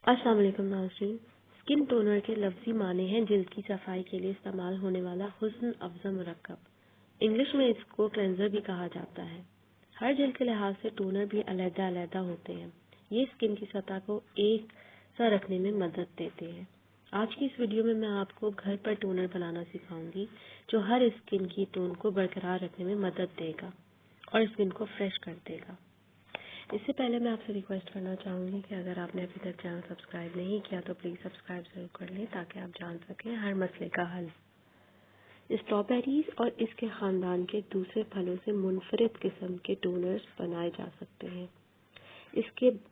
अस्सलाम वालेकुम नाज़रीन। स्किन टोनर के लफ्ज़ी माने हैं जिल्द की सफाई के लिए इस्तेमाल होने वाला हुस्न अफ़ज़ा मुरक्कब। इंग्लिश में इसको क्लेंजर भी कहा जाता है। हर जिल्द के लिहाज से टोनर भी अलग-अलग होते हैं। ये स्किन की सतह को एक सा रखने में मदद देते हैं। आज की इस वीडियो में मैं आपको घर पर टोनर बनाना सिखाऊंगी जो हर स्किन की टोन को बरकरार रखने में मदद देगा और स्किन को फ्रेश कर देगा। इससे पहले मैं आपसे रिक्वेस्ट करना चाहूँगी कि अगर आपने अभी तक चैनल सब्सक्राइब नहीं किया तो प्लीज़ सब्सक्राइब ज़रूर कर लें ताकि आप जान सकें हर मसले का हल। स्ट्रॉबेरीज और इसके ख़ानदान के दूसरे फलों से मुनफरिद किस्म के टोनर्स बनाए जा सकते हैं।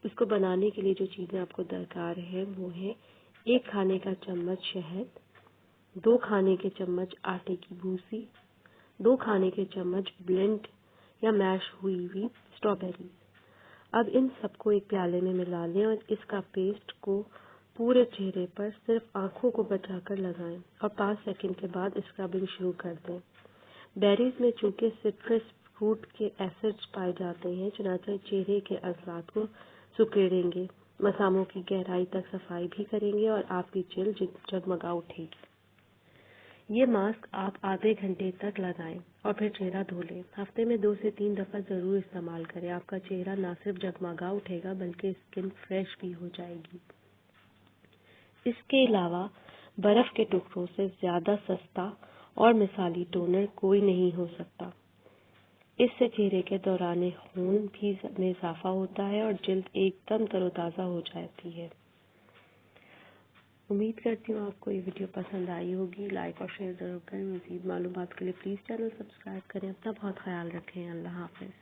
इसको बनाने के लिए जो चीज़ें आपको दरकार है वो है 1 खाने का चम्मच शहद, 2 खाने के चम्मच आटे की भूसी, 2 खाने के चम्मच ब्लेंड या मैश हुई हुई स्ट्रॉबेरी। अब इन सबको एक प्याले में मिला लें और इसका पेस्ट को पूरे चेहरे पर सिर्फ आंखों को बचाकर लगाएं और 5 सेकंड के बाद स्क्रबिंग शुरू कर दें। बेरीज में चूंकि सिट्रस फ्रूट के एसिड्स पाए जाते हैं, चुनांचे चेहरे के अज़लात को सुकेड़ेंगे, मसामों की गहराई तक सफाई भी करेंगे और आपकी जिल्द जगमगा उठेगी। ये मास्क आप आधे घंटे तक लगाएं और फिर चेहरा धो लें। हफ्ते में 2 से 3 दफ़ा ज़रूर इस्तेमाल करें। आपका चेहरा ना सिर्फ जगमगा उठेगा बल्कि स्किन फ्रेश भी हो जाएगी। इसके अलावा बर्फ़ के टुकड़ों से ज़्यादा सस्ता और मिसाली टोनर कोई नहीं हो सकता। इससे चेहरे के दौरान खून भी में इजाफा होता है और जिल्द एकदम तरोताज़ा हो जाती है। उम्मीद करती हूँ आपको ये वीडियो पसंद आई होगी। लाइक और शेयर ज़रूर करें। मज़ीद मालूमात के लिए प्लीज़ चैनल सब्सक्राइब करें। अपना बहुत ख्याल रखें। अल्लाह हाफ़िज़।